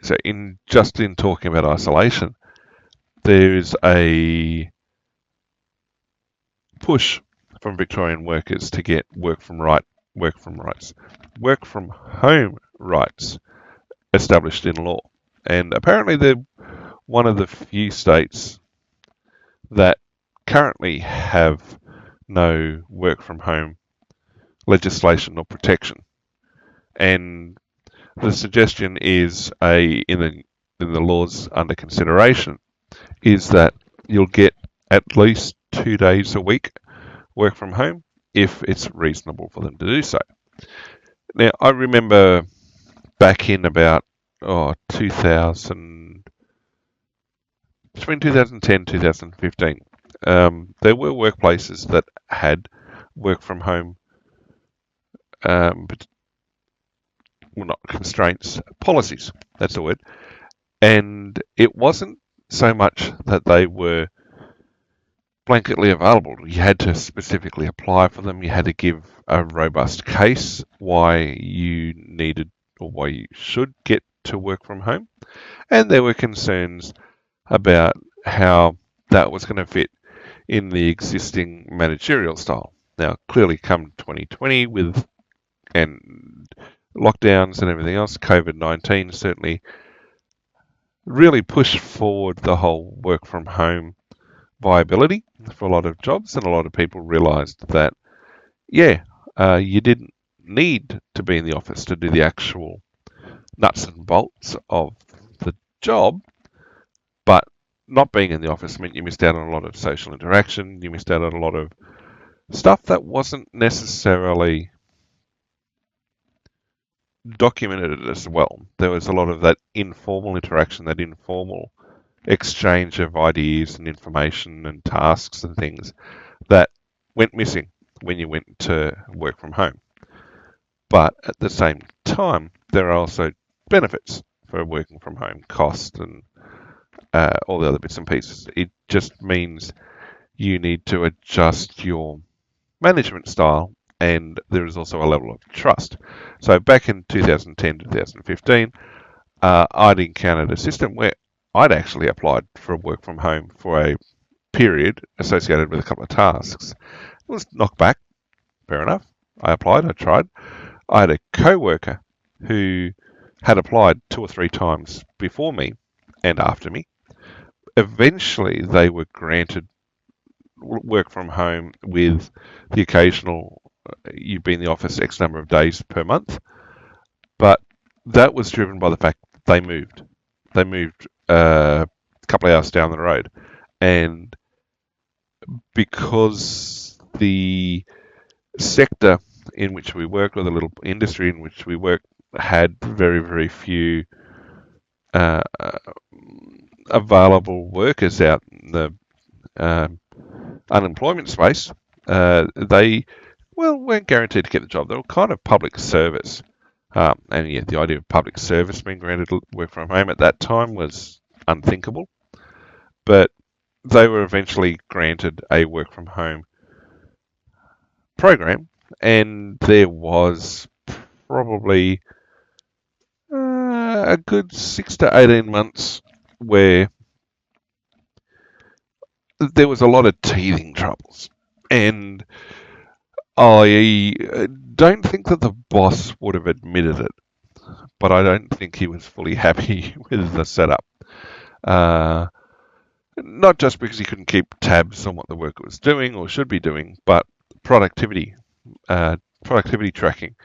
So in talking about isolation, there's a push from Victorian workers to get work from home rights established in law. And apparently they're one of the few states that currently have no work from home legislation or protection. And the suggestion is in the laws under consideration is that you'll get at least 2 days a week work from home if it's reasonable for them to do so. Now, I remember back in about 2000, between 2010 and 2015, there were workplaces that had work from home, but well, not constraints, policies. That's the word. And it wasn't so much that they were blanketly available. You had to specifically apply for them. You had to give a robust case why you needed or why you should get to work from home. And there were concerns about how that was going to fit in the existing managerial style. Now, clearly, come 2020 with and lockdowns and everything else, COVID-19 certainly really pushed forward the whole work from home viability for a lot of jobs, and a lot of people realised that, you didn't need to be in the office to do the actual nuts and bolts of the job, but not being in the office meant you missed out on a lot of social interaction, you missed out on a lot of stuff that wasn't necessarily documented as well. There was a lot of that informal interaction, that informal exchange of ideas and information and tasks and things that went missing when you went to work from home. But at the same time, there are also benefits for working from home, cost and all the other bits and pieces. It just means you need to adjust your management style, and there is also a level of trust. So back in 2010, 2015, I'd encountered a system where I'd actually applied for work from home for a period associated with a couple of tasks. It was knocked back. Fair enough. I applied. I tried. I had a co-worker who had applied 2 or 3 times before me and after me. Eventually, they were granted work from home with the occasional you'd be in the office X number of days per month. But that was driven by the fact that they moved. They moved a couple of hours down the road. And because the sector in which we work, or the little industry in which we work, had very, very few available workers out in the unemployment space, they weren't guaranteed to get the job. They were kind of public service. And yeah, the idea of public service being granted work from home at that time was unthinkable. But they were eventually granted a work from home program, and there was probably a good 6 to 18 months where there was a lot of teething troubles. And I don't think that the boss would have admitted it, but I don't think he was fully happy with the setup. Not just because he couldn't keep tabs on what the worker was doing or should be doing, but productivity tracking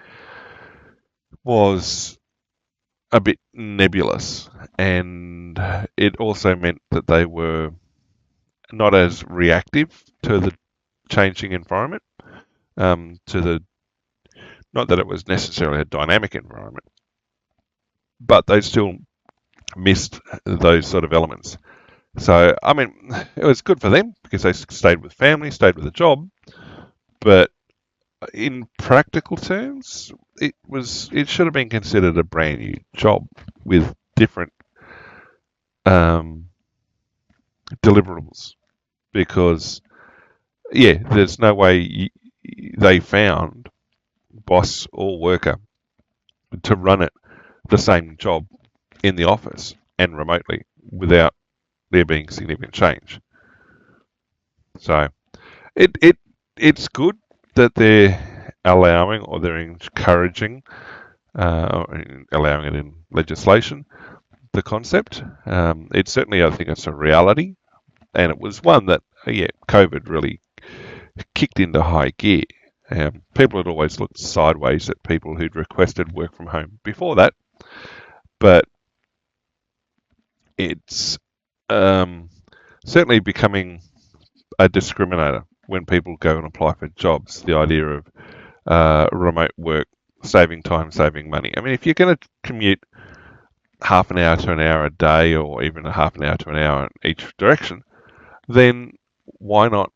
was a bit nebulous, and it also meant that they were not as reactive to the changing environment. Not that it was necessarily a dynamic environment, but they still missed those sort of elements. So, I mean, it was good for them because they stayed with family, stayed with a job, but in practical terms, it should have been considered a brand new job with different deliverables, because there's no way they found boss or worker to run it the same job in the office and remotely without there being significant change. So it's good that they're allowing or they're encouraging, allowing it in legislation, the concept. It's certainly, I think it's a reality, and it was one that, COVID really kicked into high gear. People had always looked sideways at people who'd requested work from home before that, but it's certainly becoming a discriminator when people go and apply for jobs. The idea of remote work, saving time, saving money. I mean, if you're going to commute half an hour to an hour a day, or even a half an hour to an hour in each direction, then why not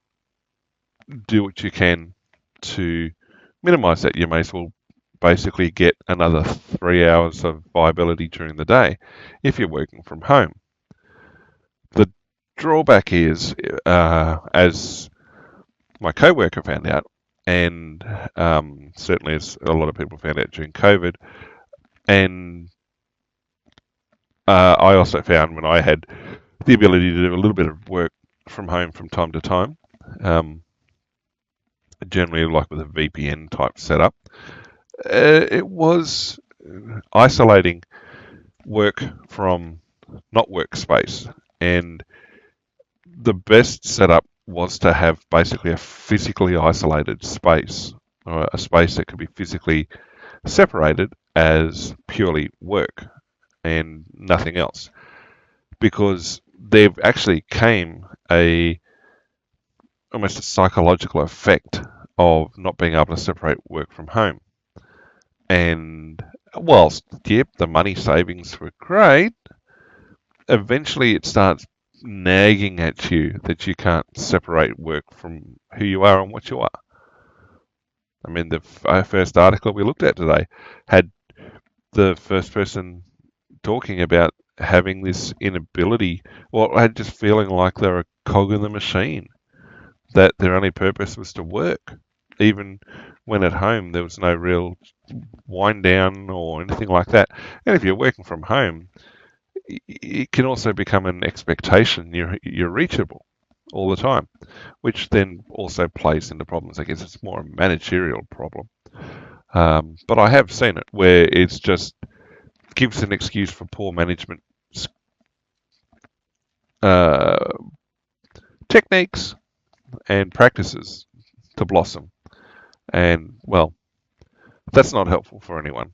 do what you can to minimize that? You may as well basically get another 3 hours of viability during the day if you're working from home. The drawback is, as my co-worker found out, and certainly as a lot of people found out during COVID, and I also found when I had the ability to do a little bit of work from home from time to time, generally like with a VPN type setup, it was isolating work from not workspace. And the best setup was to have basically a physically isolated space, or a space that could be physically separated as purely work and nothing else. Because there actually came almost a psychological effect of not being able to separate work from home. And whilst, yep, the money savings were great, eventually it starts nagging at you that you can't separate work from who you are and what you are. I mean, the first article we looked at today had the first person talking about having this inability, or had just feeling like they're a cog in the machine, that their only purpose was to work. Even when at home, there was no real wind down or anything like that. And if you're working from home, it can also become an expectation. You're reachable all the time, which then also plays into problems. I guess it's more a managerial problem. But I have seen it where it's just gives an excuse for poor management techniques and practices to blossom. And, well, that's not helpful for anyone.